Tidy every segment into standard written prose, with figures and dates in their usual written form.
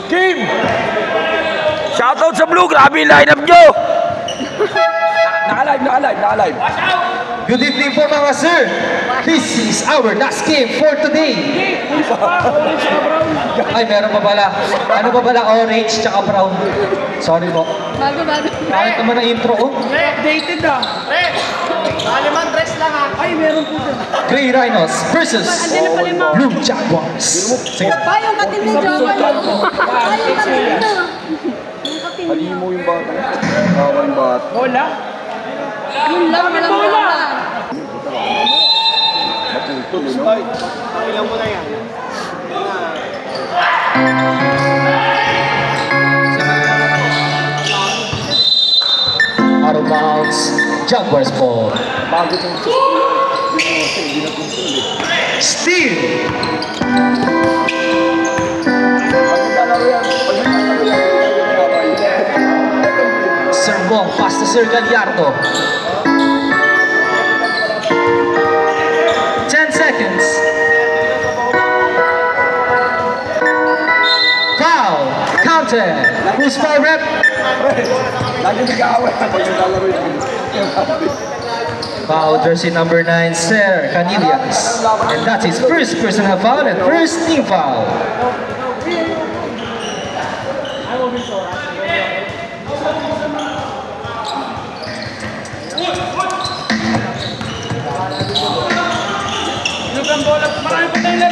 Game! Shoutout sa Blue, grabe yung line-up nyo! Naka-live. Good evening po mga sir. This is our last game for today. Ay, meron pa pala. Ano pa pala? Orange tsaka brown. Sorry po. Bago. Bakit naman ang intro ko? Updated ah. Malimang dress lang ah. Ay, meron po dyan. Grey Rhinos versus Blue Jaguars. Sige. Payong katin ni Jaguar. Hali mo yung bata. Bawal yung bata. Bola? Yun lang, walang bola. Ilan mo na yan? Out of bounds, Jaguars ball. Steal! Serbong, pass to Sir Gallardo. 10 seconds. Foul! Counter! Who's foul rep? Foul jersey number 9, Sir Canillas. And that's his first personal foul and first team foul. Marami pa tayong laro.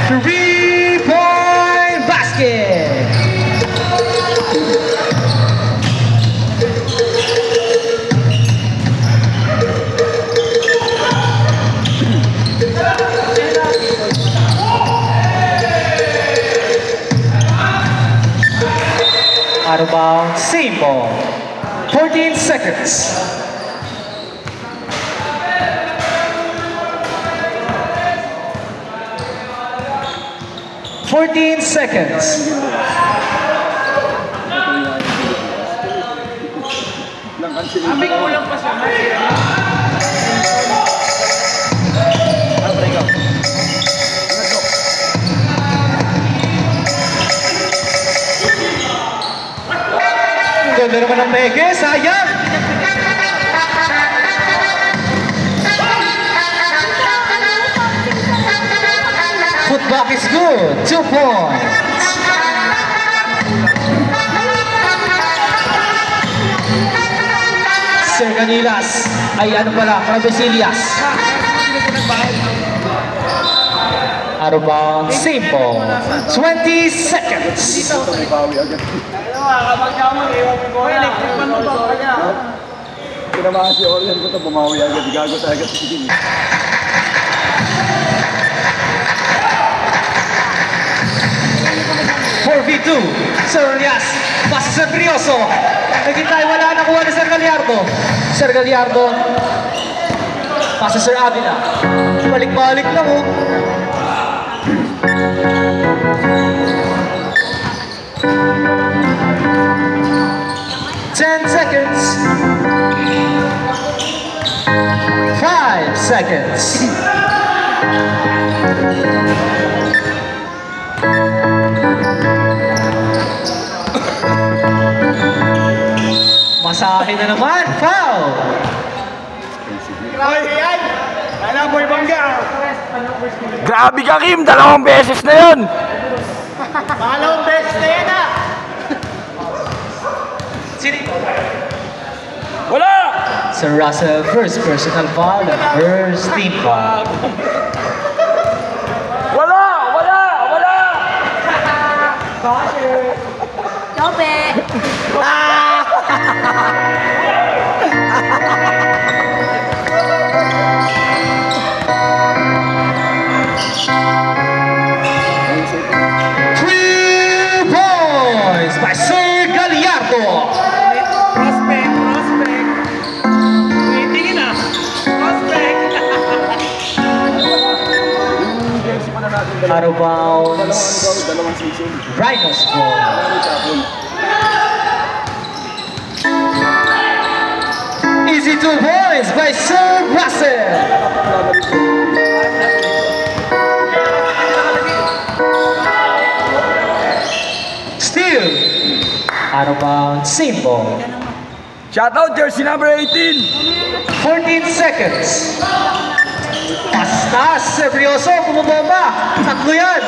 Three-point basket. Out of bounds, same ball. 14 seconds. May kulang pa siya. Ganda naman ang peke, sayang! Footback is good, 2 points. Sir Canillas, ay ano pala, Cabecillas. Out of bounds, same ball. 20 seconds. Electric man mo ba kaya? Kinamahan si Orlan ko ito, bumawi agad. Gago talaga si Kim. 4v2, Sir Elias, pasa sa Brioso. Nagintay, wala nakuha ni Sir Gallardo. Sir Gallardo, pasa Sir Avila. Balik-balik lang oh. Ten seconds. 5 seconds. Masahe na naman, foul! Grabe yan! Kala boy bangga! Grabe ka, Kim! 2 beses na yun! 2 beses na yan ah! Wala! Sir Russell, first personal foul and first team foul. Wala! Chope! By Sir Gallardo. Prospect! Tingin na! Prospect! Out of bounds. Rhinos ball. Easy 2 points by Sir Russell. Out of bounds, same ball. Shout out jersey number 18. 14 seconds. Pastas, seryoso, bumabomba. Tatlo yan.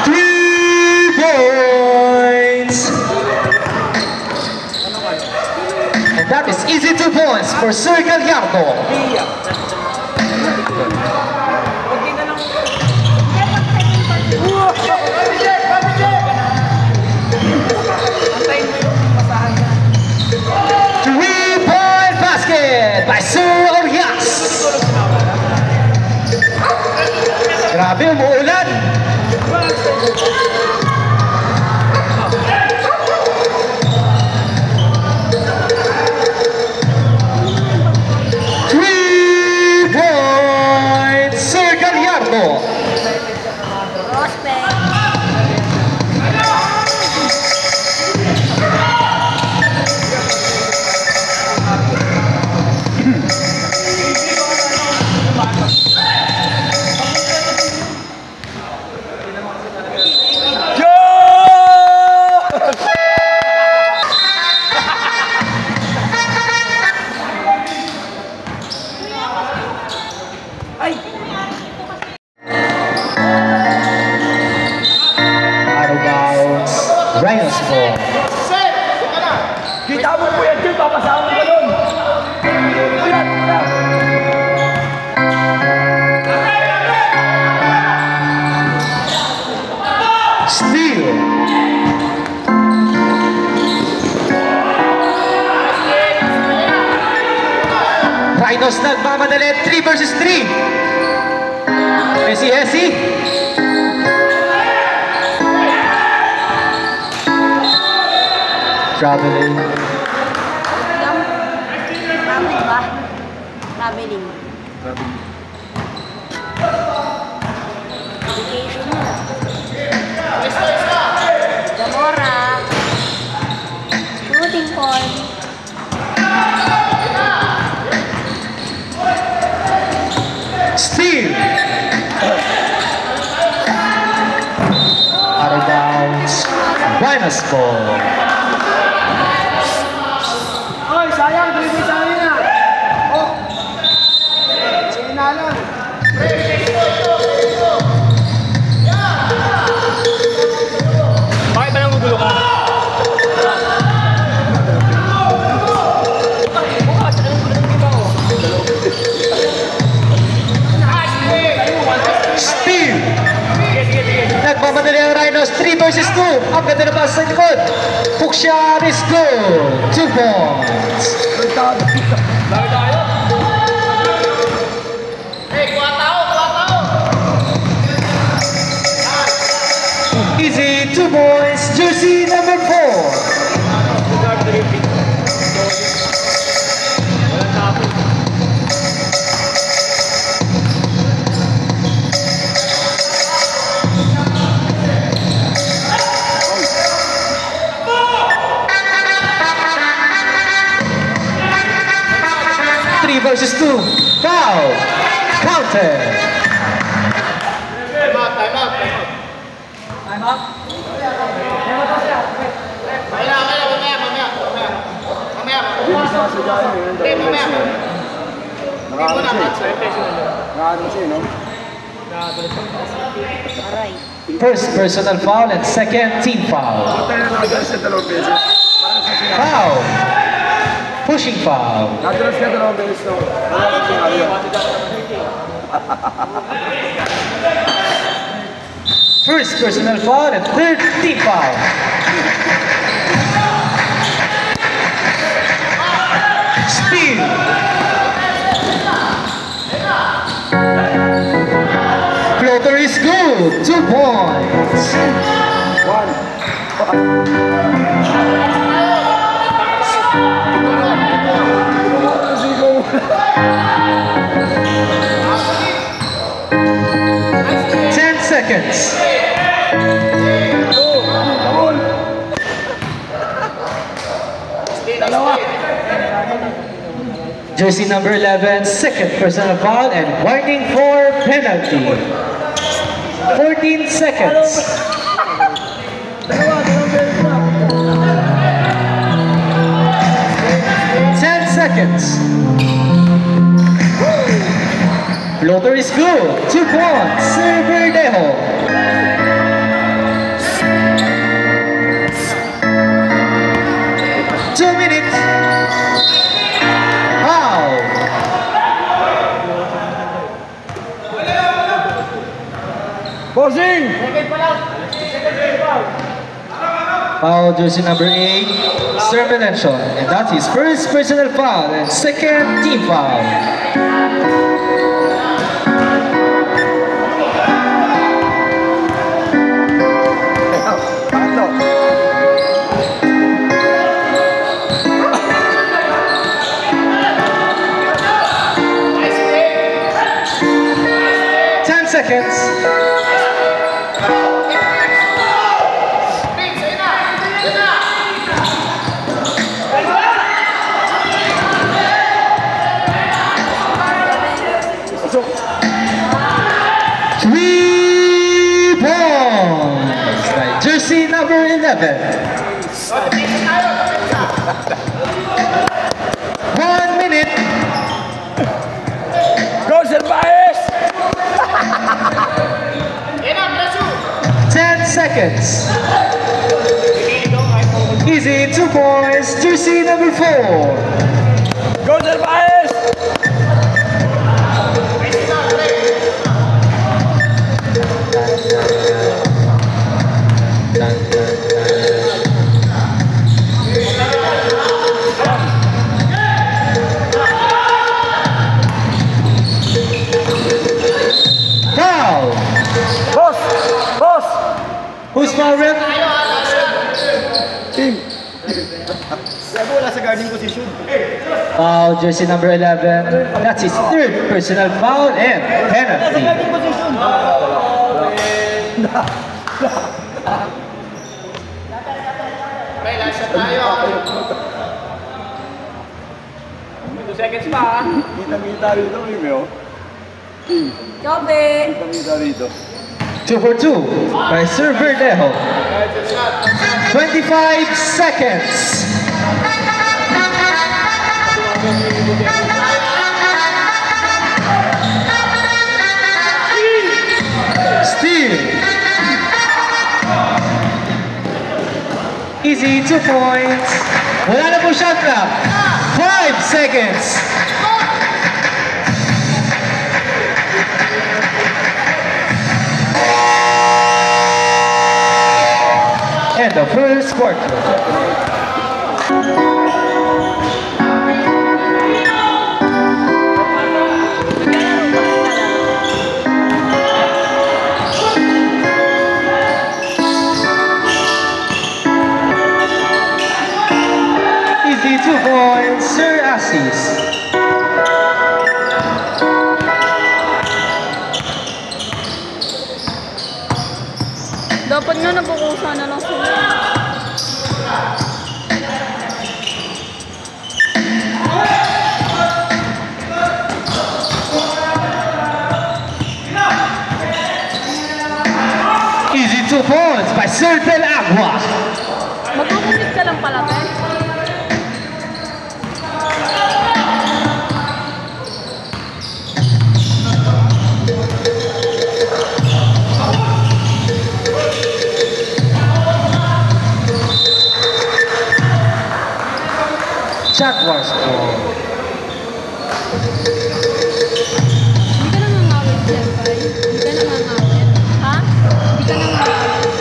3 points. And that is easy 2 points for Sir Gallardo. By Sir Orias. Grabe, umuulan. Three points, Sir Gallardo. Rhinos ball. Kita mo po yan, Jim. Papasama ka nun. Uyan, uyan. Steal. Rhinos nagmamadali. 3 versus 3. Hesi. Traveling. Traveling. Gamora. Shooting point. Steal. Out of bounds. Rhinos ball. Oy, sayang, dribble sa akin na. Oh. Sinalan. Bakit ba nagugulo ka? Steal. Nagmamadali ang Rhinos. 3 versus 2. Ang ganda na pa sa likod. Puksyan is good. 2 points. Lagi tayo. Hey, kuha tao. Easy 2 points. Jersey number 4. Versus 2. Foul. Counter. Time out. First personal foul and second team foul. Foul. Pushing foul. Nadalas ka dalawang beses no. First personal foul and third team foul. Steal. Floater is good. 2 points. 10 seconds. Jersey number 11, second personal foul and warning for penalty. 14 seconds. seconds. Floater is good. 2 points. Sir Verdejo. Two minutes. Wow. Bossing! Foul jersey number 8, Sir Melencio. And that's his first personal foul and second team foul. Paano? 10 seconds. Pasok! 3 points by jersey number 11. 1 minute. Go, Sir Baez! 10 seconds. Easy, 2 points, jersey number 4. Go, Sir Baez! Foul. Boss! Boss! Who's foul ref? Team! Sabi wala sa guarding position. Foul, jersey number 11. That's his third personal foul and penalty. Guarding position! Okay, last shot tayo. 2 seconds pa ha. Kita-kita rito, Mimeo. Jobe! Kita-kita rito. 2 for 2 by Sir Verdejo. 25 seconds. Steal. Easy, 2 points. Wala na po shot clock. 5 seconds. And the first quarter. Easy, 2 points, Sir Assis. Dapat nga nabukusan na lang sila. Easy, 2 points by Sir Del Agua. Magkukumit ka lang pala, Pen. Shot wars ball. Hindi ka nangangawit dyan, Pai. Hindi ka nangangawit. Ha? Hindi ka nangangawit.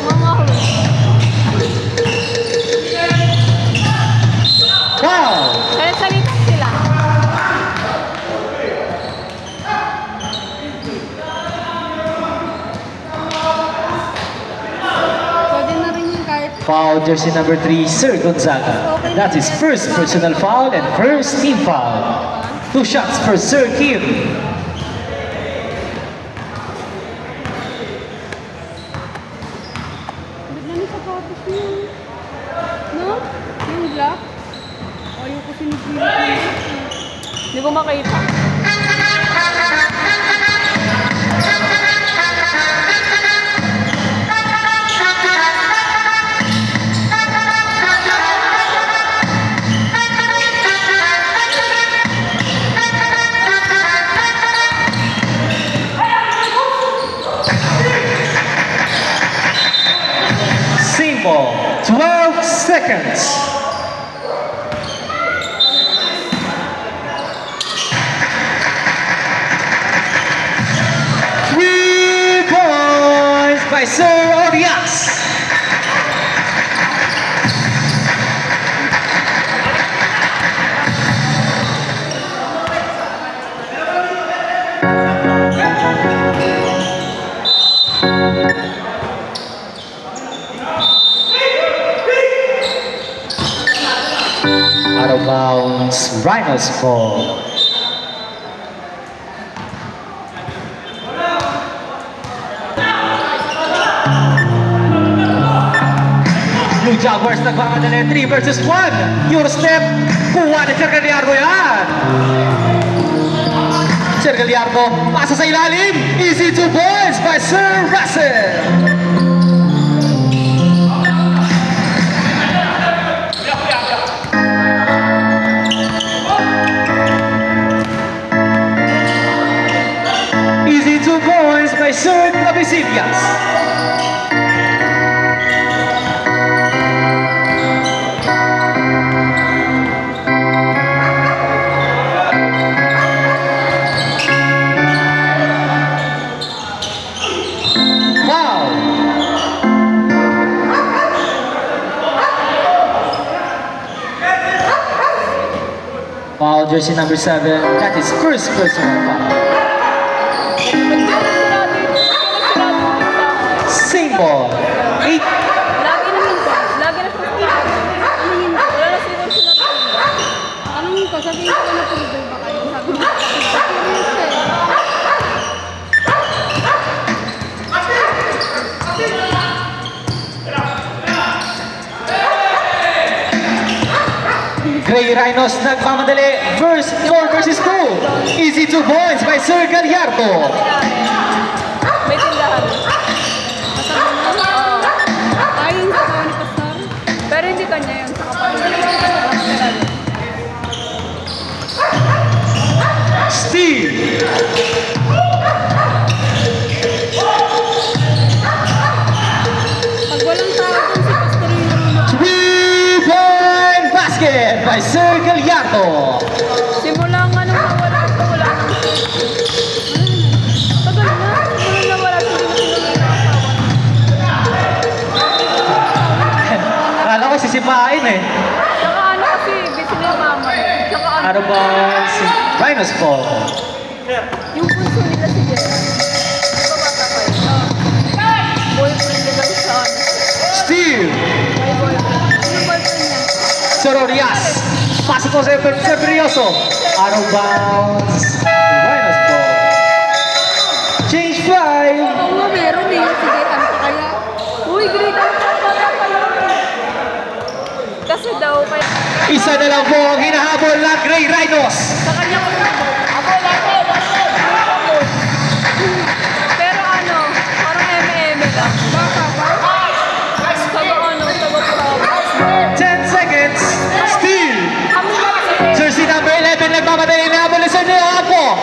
Nangangawit. Wow! Kaya salita sila. Pwede na rin yung kahit Foul, jersey number 3, Sir Gonzaga. That's his first personal foul and first team foul. 2 shots for Sir Kim. Ba't na sapatos niya? No? Yung black? Ayoko sinipilit niya. Hindi ko makita. seconds. By Sir Orias. Out of bounds, Rhinos ball. Blue Jaguars nagmamadali 3 versus 1. Eurostep, kuha ni Sir Gallardo yan. Sir Gallardo, pasa sa ilalim. Easy 2 points by Sir Russell. Easy 2 points by Sir Cabecillas. Foul, jersey number 7. That is first personal foul. Same ball. 8. Lagi na minta. Lagi na siya. Ano minta? Wala na sila sila. Anong minta? Sabihin ko na pulidol ba kayo? Sabi mo. Gray Rhinos nagmamadali. 4 versus 2. Easy 2 points by Sir Gallardo. May tindahan. Ayun sa kawan ni Pastor. Pero hindi kanya yun. Sa kapatid. Steve. Pag walang tao kung si Pastor yung marunong. 3-point basket by Sir Gallardo. Simula nga nung nawala sa wala nang tagal na. Simula nawala sa hindi na Akala ko sisipain eh. Tsaka ano kasi, busy na yung mama. Tsaka ano, Ano ba si Rhinos ball? yung punso nila si Jess. Babata pa yun. Boyfriend nila sa ano. Steve. May boyfriend. Yung boyfriend niya. Sir Orias. Pasok ko sa Serbrioso. Out of bounds. Rhinos ball. Change 5. Oo nga, meron eh. Sige, ano pa kaya? Uy, great ang bata pa yun. Kasi daw kaya... Isa na lang po ang hinahabol ng Gray Rhinos. Sa kanya ko lang. Pero ano, parang eme-eme lang. Baka ba? Taga ano, taga Purao. 10 seconds. Steal. Kami lang kasi. Jersey number 11 nagmamadali. Hinahabol ni Sir Leo Apo.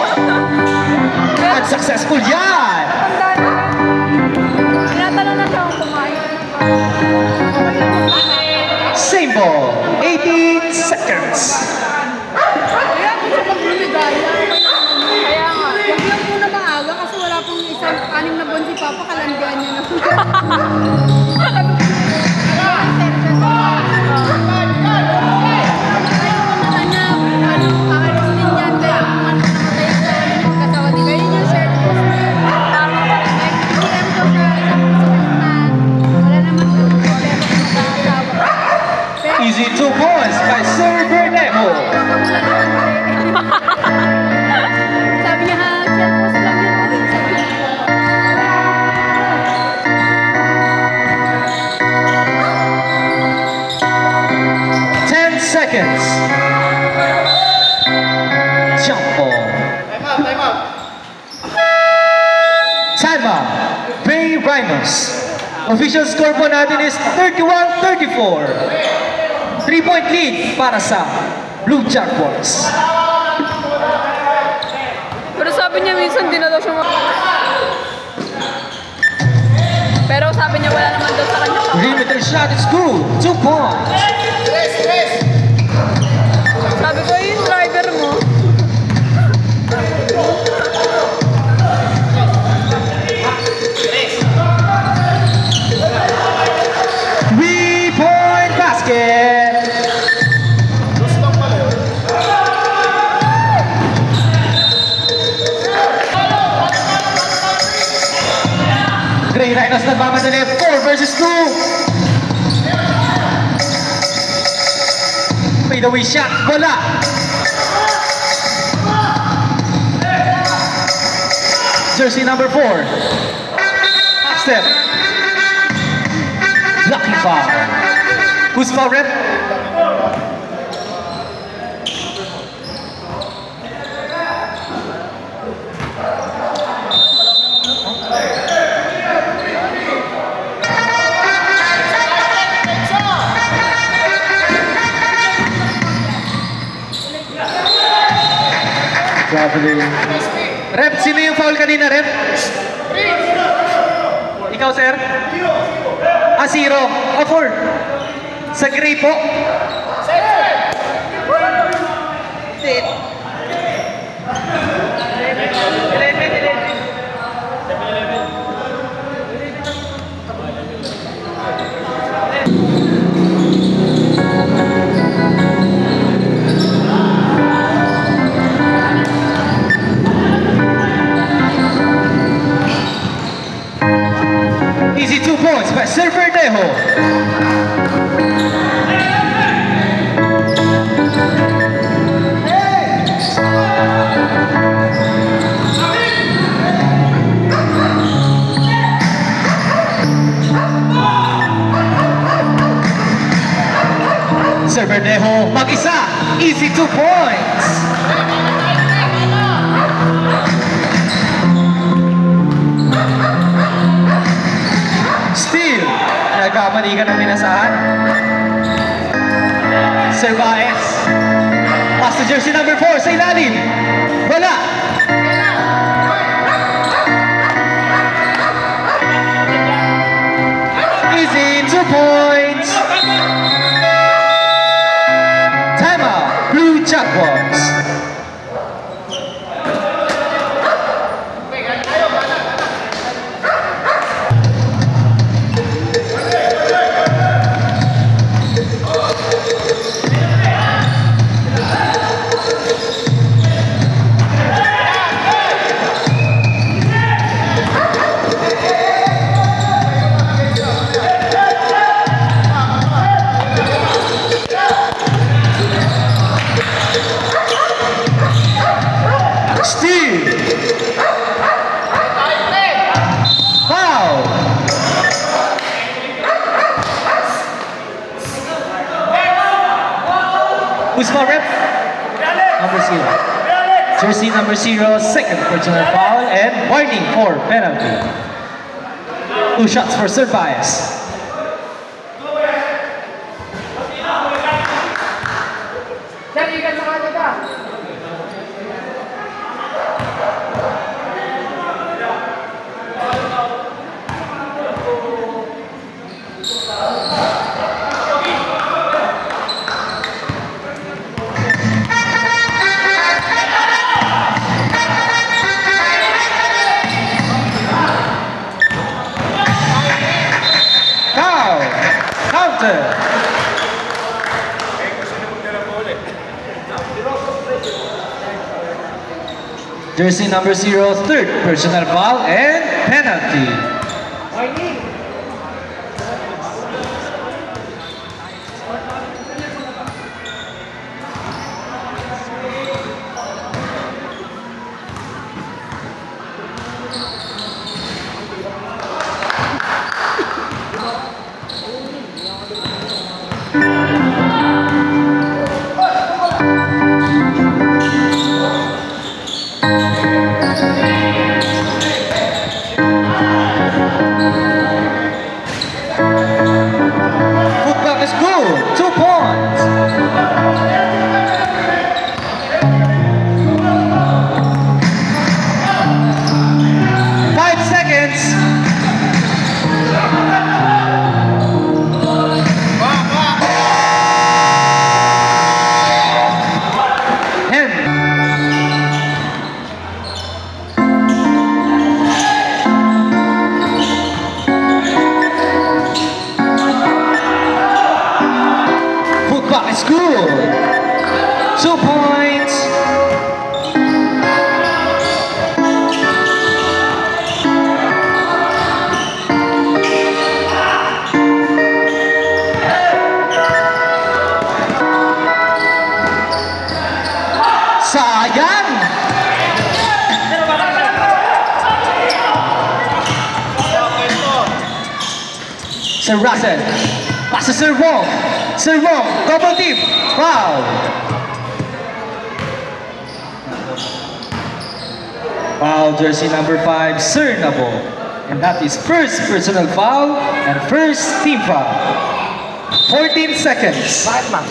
Unsuccessful yan. Tanda na. Tinatanong na siya kung kumain. Same ball. 18 seconds. Kaya kung siya maglumigaya. Kaya nga. Huwag lang muna maaga kasi wala pang isang 6 na buwan si Papa, kalandian niya na. Easy 2 points by Sir Bernejo. Sabi niya ha, shell post lang yun. Seconds. Jump ball. Time out. Time out. Gray Rhinos. Official score po natin is 31-34. 3-point lead para sa Blue Jaguars. Pero sabi niya minsan di na daw siya Pero sabi niya wala naman daw sa kanya. Perimeter shot is good. 2 points. Sabi ko yung driver mo. Three-point basket. Gray Rhinos nagmamadali. 4 versus 2. Fade away shot. Bola. Jersey number 4. Half step. Lucky foul. Who's foul rep? Rep, sino yung foul kanina, Rep? Ikaw, sir? Ah, 0. O, 4. Sa gray po? Set. 11. Easy 2 points by Sir Verdejo. Sir Verdejo, mag-isa. Easy 2 points. Steal. Nagkamali ka ng minasahan. Sir Baez. Pass to jersey number 4 sa ilalim. Wala. Easy 2 points. Timeout. Blue Jaguars. Who's foul rep? Number 0. Jersey number 0, second personal foul and warning for penalty. 2 shots for Sir Baez. Jersey number 0, third personal foul and penalty. Football is good, 2 points. Sir Russell. Pass to Sir Wong. Sir Wong, double team. Foul. Foul, jersey number 5, Sir Nabo. And that is first personal foul and first team foul. 14 seconds. Bakit ma?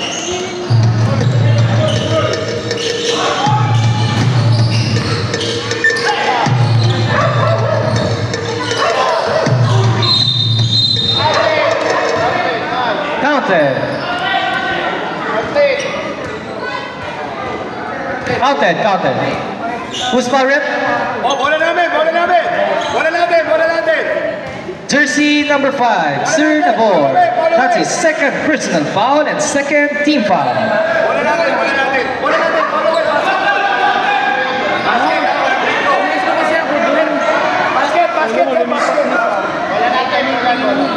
Counted. Counted, counted. Who's foul rep? Oh, bola namin, bola namin! Bola natin, bola natin! Jersey number 5, Sir Nabor. That's his second personal foul and second team foul. Bola natin, bola natin! Bola natin, bola natin! Basket, basket, basket! Bola natin,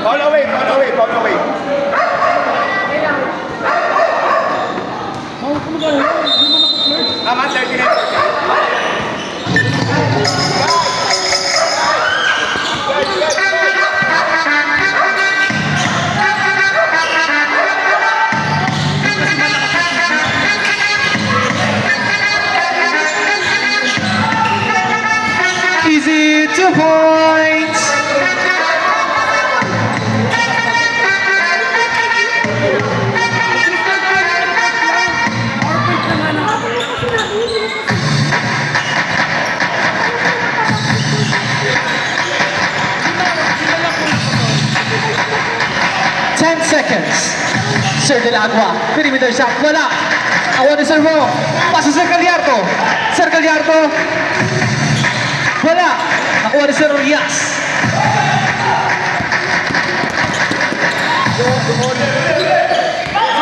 all away, all away, all away. Tama, 2 points. Sir De La Agua, perimeter shot, wala. Awan ni Sir Mo, paso Sir Gallardo. Sir Gallardo, wala. Nakuha ni Sir Urias.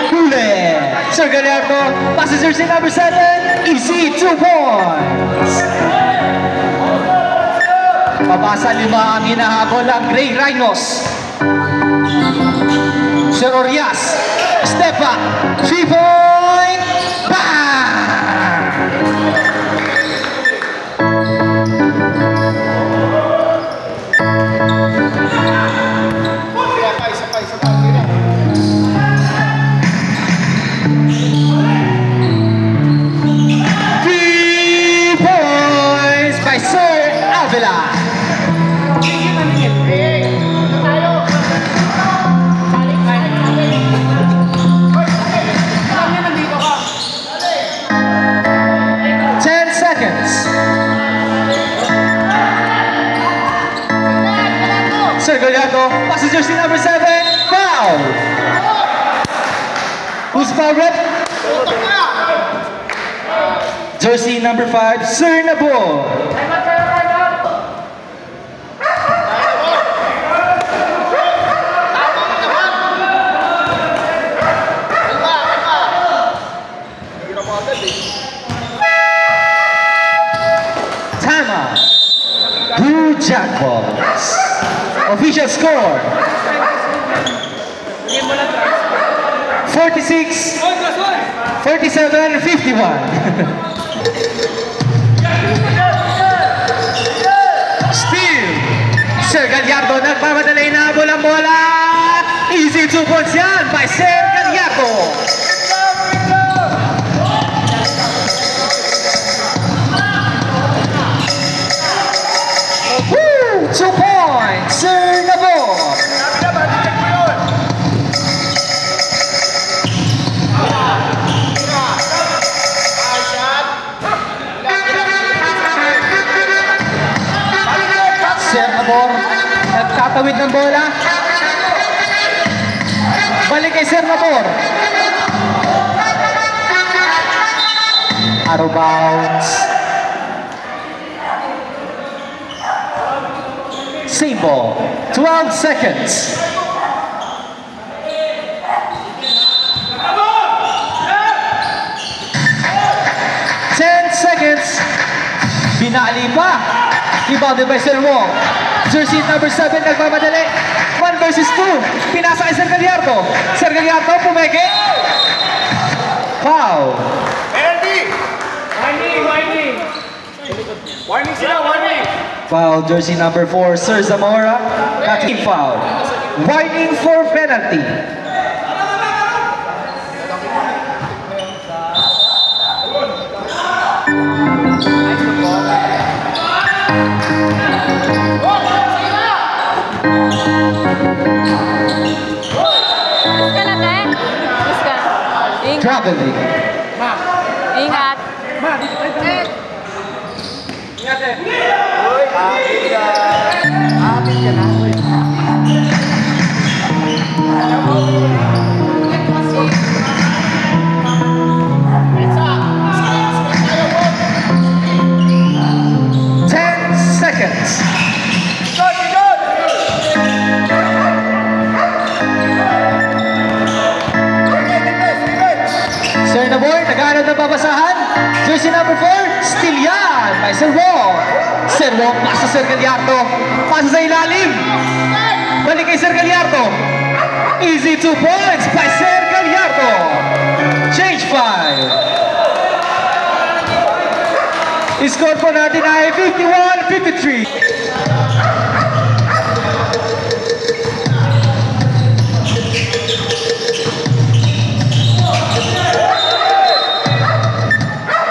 Huli. Sir Gallardo, passes jersey number 7, easy 2 points. Pabasa 5 ang hinahabol ang Gray Rhinos. Sir Urias, step back, 3-point, bang! Isa pa. 3 points by Sir Avila. Sir Gallardo, passes jersey number 7, foul! Who's foul rep? Jersey number 5, Sir Nabo. Tama, Blue Jackballs. Official score 46, 47, 51. Still, Sir Gallardo nagmamadali na ang bola. Easy 2 points yan by Sir Gallardo. Woo! 2 points, Sir Nabo. Sir Nabor, nagtatawid ng bola. Balik kay Sir Nabor. Out of bounds. Same ball. 12 seconds. Binali pa. Rebounded by Sir Wong. Jersey number 7 nagmamadali. 1 versus 2. Pinasa kay Sir Gallardo. Sir Gallardo pumeke. Foul. Warning sila, warning! Foul, jersey number 4, Sir Zamora. Team foul. Warning for penalty. Mas ka lang eh. Mas ka. Ingat. Traveling. Ingat. Sir na boy, naghahanap ng babasahan. Jersey number 4, still yan. By Sir Wong. Sir Wong, pasa Sir Gallardo. Pasa sa ilalim. Balik kay Sir Gallardo. Easy 2 points by Sir Gallardo. Change 5. Score po natin ay 51-53.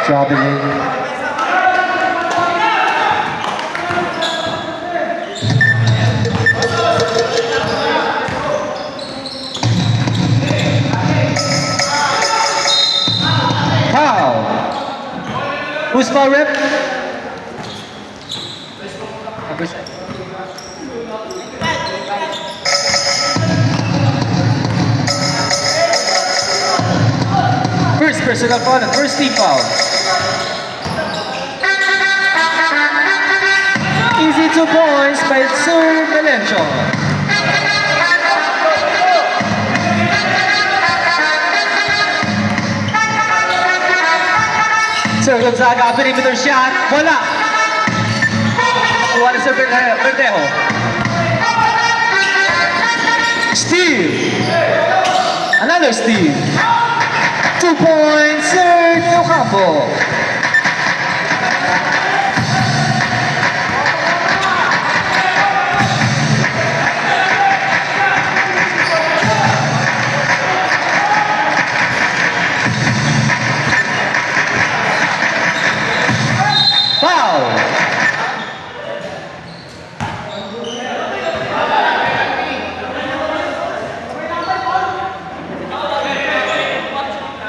Traveling. Foul. Who's foul rep? First personal foul and first team foul. Easy 2 points by Sir Melencio. Sir Gonzaga, perimeter shot. Wala. Wala Sir Verdejo. Steal. Another steal. 2 points, Sir Neocampo.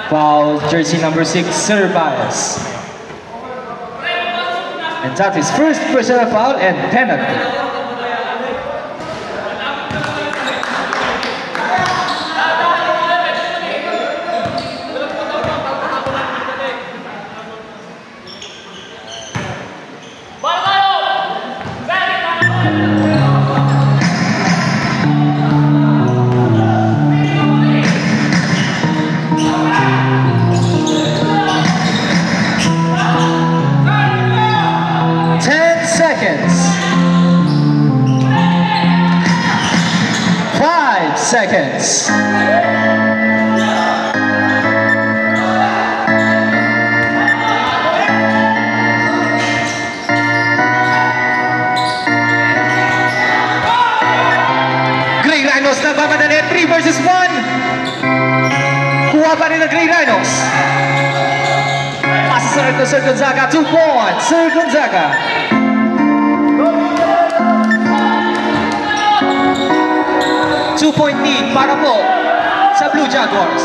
Foul, jersey number 6, Sir Bias. And that is first personal foul and penalty. Seconds. Grey Rhinos nagmamadali, 3 versus 1. Kuha pa rin ang Grey Rhinos. Pasa sa rin to Sir Gonzaga, 2 points. Sir Gonzaga. Two-point lead para po sa Blue Jaguars.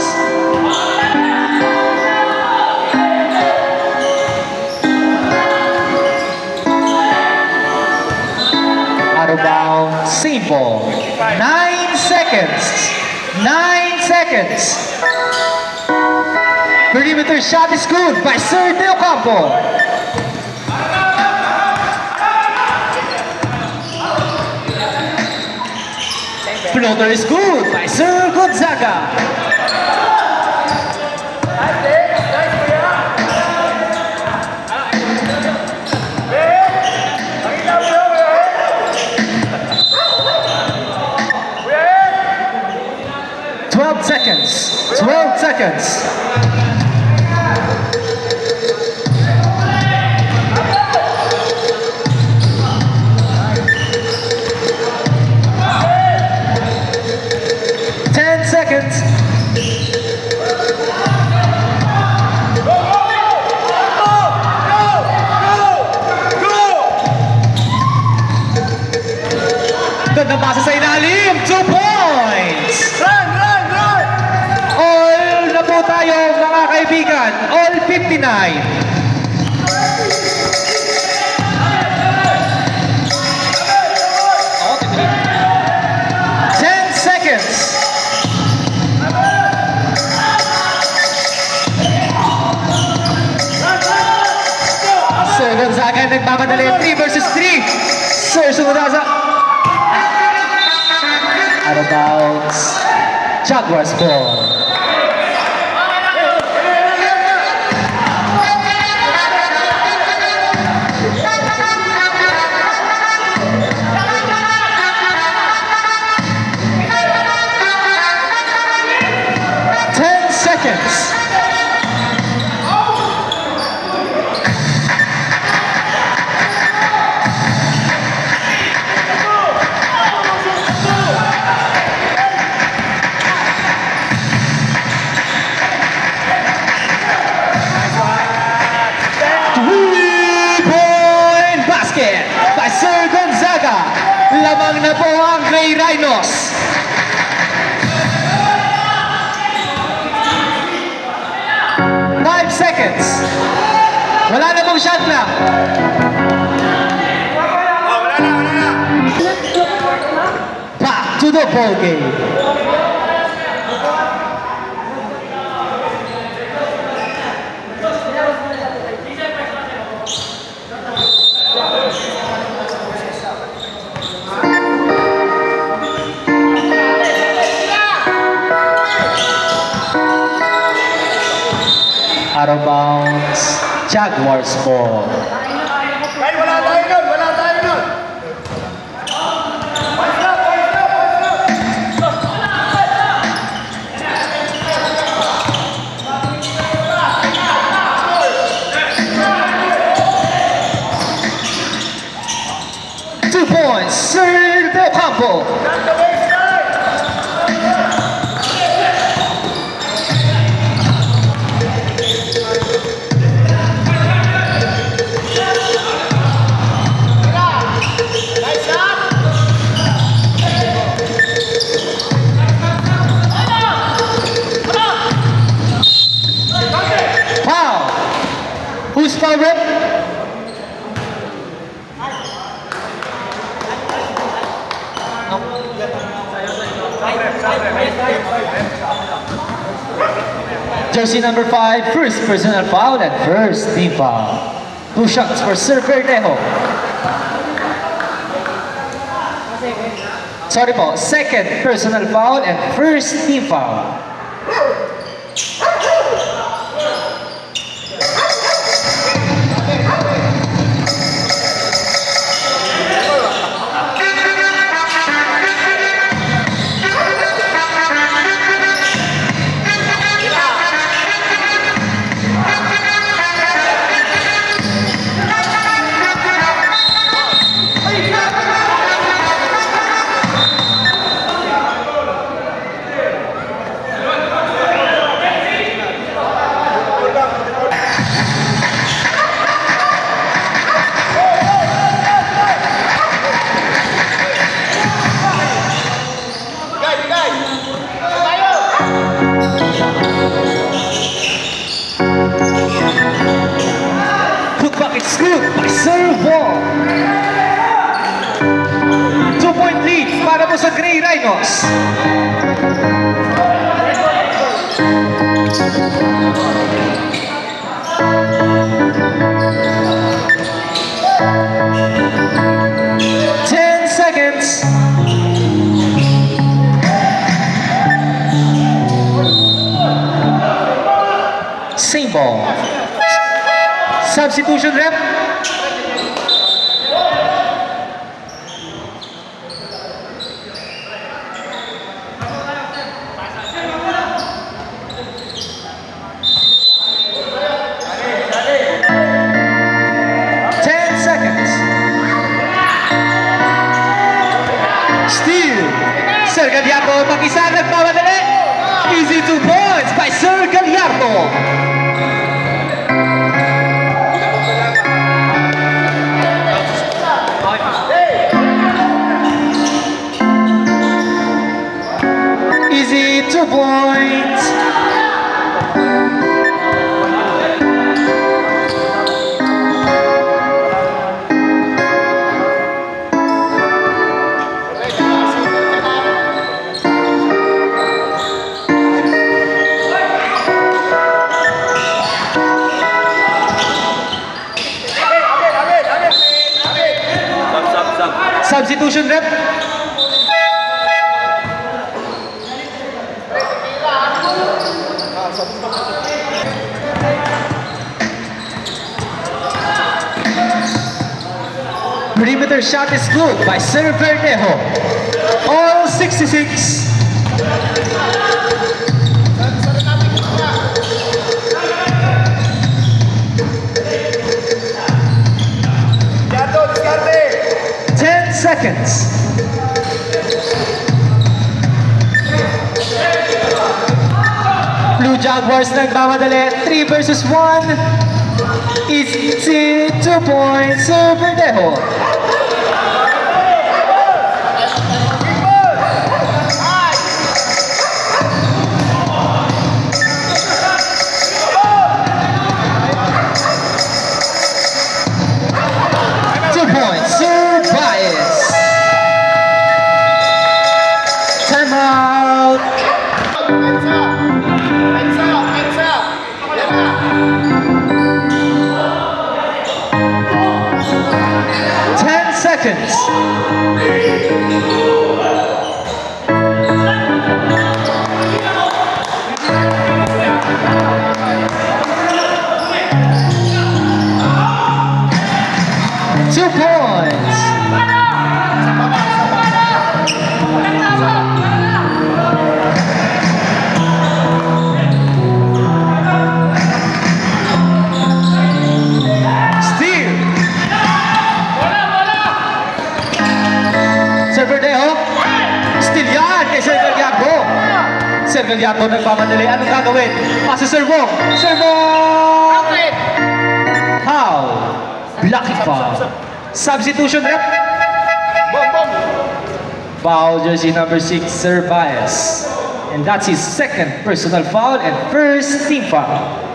Out of bounds, same ball. 9 seconds. 9 seconds. Perimeter shot is good by Sir Neocampo. Floater is good by Sir Gonzaga. Seconds. 12 seconds. Gandang pasa sa ilalim. 2 points. Run! Run! Run! All na po tayo mga kaibigan. All 59. 10 seconds. Sir Gonzaga nagmamadali. 3 versus 3. Sir Sumudaza. Out of bounds. Jaguars ball. Sir Gonzaga, lamang na po ang Gray Rhinos. Five seconds. Wala na pong shot na. Wala na. Back to the ball game. Out of bounds, Jaguars ball. Ay, wala tayo nun! Wala tayo nun! Two points, Sir Del Campo. Who's foul rep? Jersey number 5, first personal foul and first team foul. 2 shots for Sir Verdejo. Sorry po, second personal foul and first team foul. It's good by Sir Wall. 2-point lead para po sa Gray Rhinos. Same ball. Substitution rep. Sir Gallardo, mag-isa nagmamadali. Easy 2 points by Sir Gallardo. Substitution rep. Perimeter shot is good by Sir Verdejo. All 66. Yato, diskarte! 10 seconds. Blue Jaguars nagmamadali. 3 versus 1. Easy 2 points. Sir Verdejo. Timeout. Pensa! Yan na! 10 seconds. Two points. Sir Gallardo nagpamadali. Anong gagawin? Pasa Sir Wong. Sir Wong! How? Blocking foul. Substitution rep. Foul jersey number 6, Sir Bias. And that's his second personal foul and first team foul.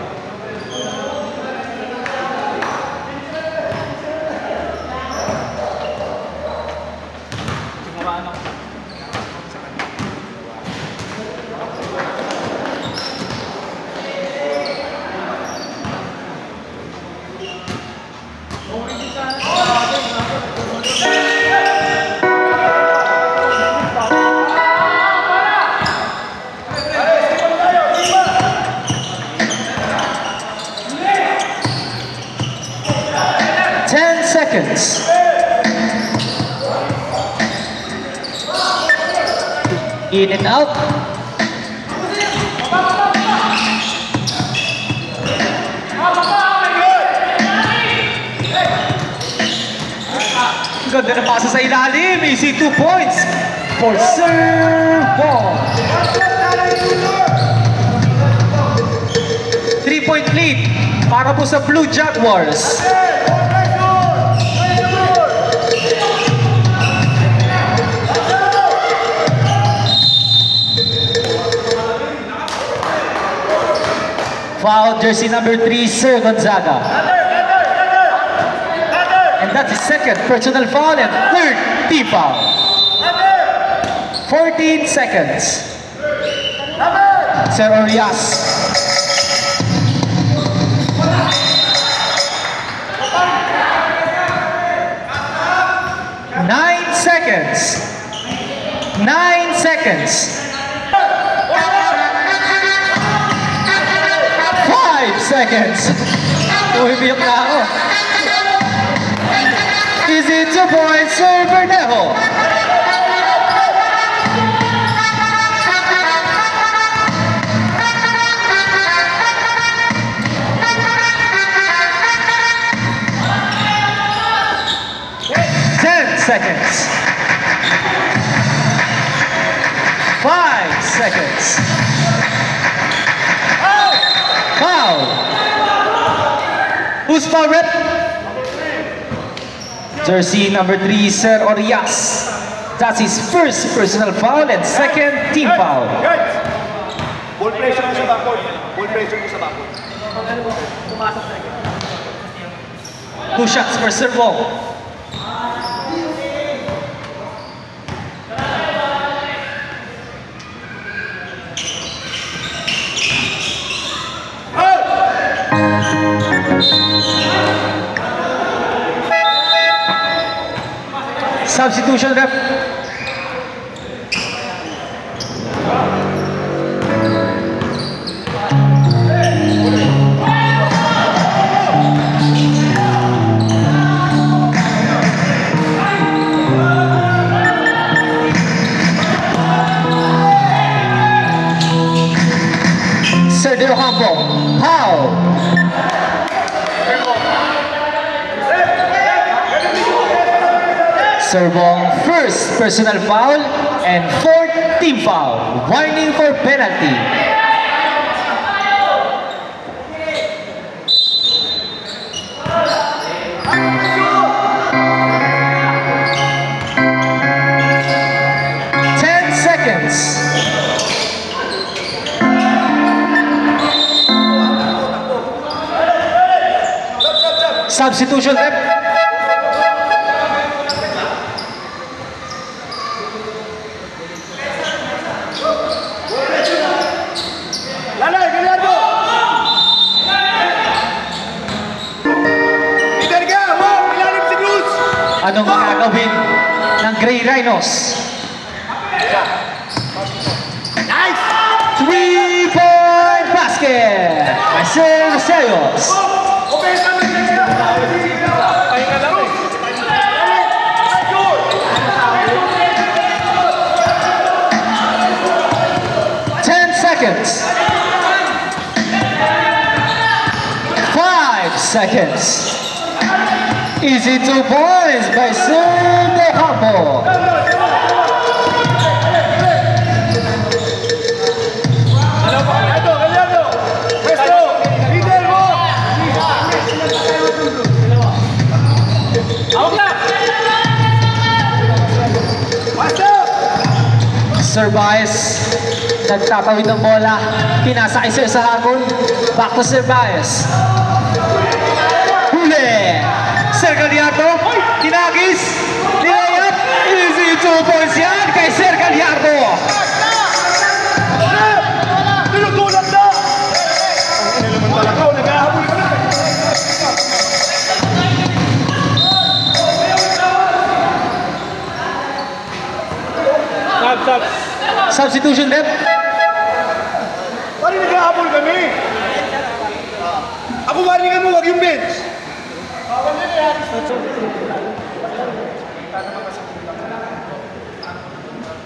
Seconds. In and out. Ganda na pasa sa ilalim. Easy 2 points for Sir Wong. 3-point lead para po sa Blue Jaguars. Foul jersey number 3, Sir Gonzaga. And that's his second personal foul and third team foul. 14 seconds. Sir Orias. Nine seconds. 5 seconds. Umibiyok na ako. Easy 2 points, Sir Verdejo. Seconds. 5 seconds. Foul. Who's foul rep? Jersey number 3, Sir Orias. That's his first personal foul and second team foul. Ball pressure mo sa backcourt. Ball pressure mo sa backcourt. 2 shots for Sir Wong. Substitution rep. Sergio Campo, foul. Serbong first personal foul and fourth team foul. Warning for penalty. Substitution rep. Lalay, Gallardo! Peter ka! Wow! Ilalim si Cruz! Anong makakawin ng Gray Rhinos? Nice! 3-point basket! Marcel Roselios. Opesa mo siya! Pahinga lang eh. 10 seconds. 5 seconds. Easy 2 points by Sergio Campo. Gallardo! Pwesto! Leader mo! Out na! Pwesto! Sir Baez, nagtatawid ng bola. Pinasa kay Sir Sahagol. Back to Sir Baez. Huli! Sir Gallardo, tinagis. Nilayap. Easy 2 points yan kay Sir Gallardo. Tinutulan na! Ang ina naman talaga. Nag-ahabol ka na. Stop. Substitution rep. Pari nag-ahabol kami. Ako warningan mo, wag yung bench.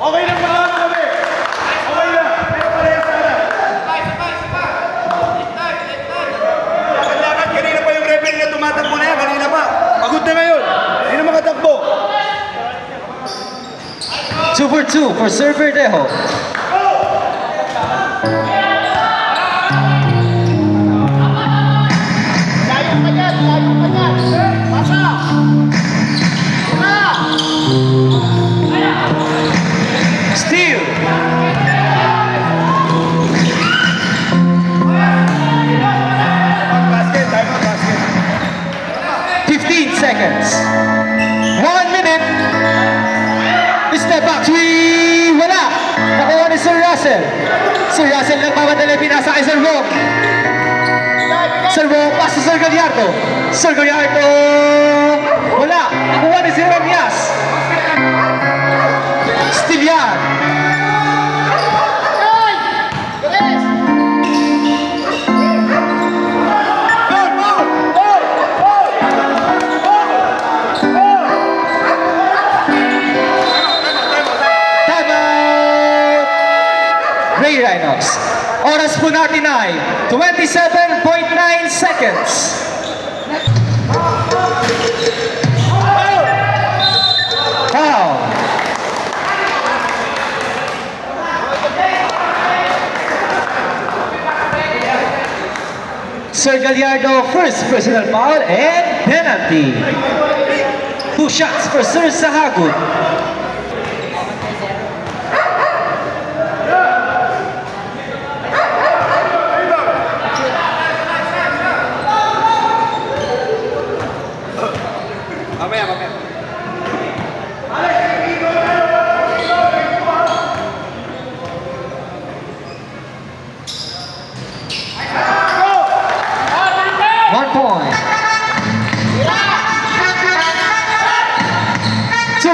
Okay lang mga kami. Okay lang. Pero parehas sana. Lakad-lakad. Kanina pa yung referee na tumatakbo na yan. Kanina pa. Pagod na ngayon. Hindi na makatakbo. 2 for 2 for Sir Verdejo. Steal. Basket. Time out basket. 15 seconds. 1 minute. Step back. Three. Wala. Nakuha ni Sir Russell. Sir Russell nagmamadali. Pinasa kay Sir Wong. Sir Wong. Pass to Sir Gallardo. Sir Gallardo. Wala. Nakuha ni Sir Ramias. Still yan. Gray Rhinos. Oras po natin ay 27.9 seconds. Foul. Sir Gallardo, first personal foul and penalty. 2 shots for Sir Sahagol. Mamaya.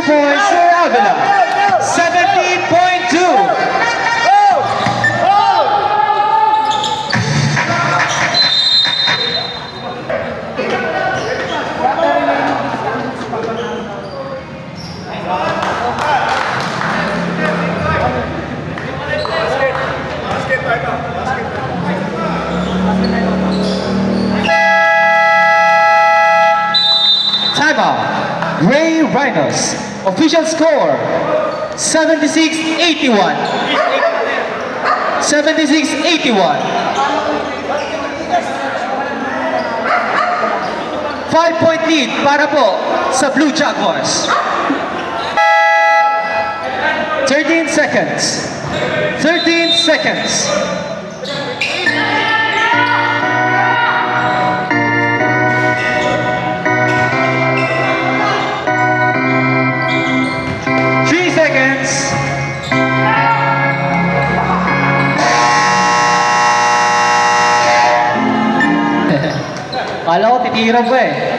points for Avila. 17.2. Timeout. Ray Rhinos. Official score 76-81. 76-81. 5-point lead para po sa Blue Jaguars. 13 seconds. 13 seconds. Kala ko titira pa eh.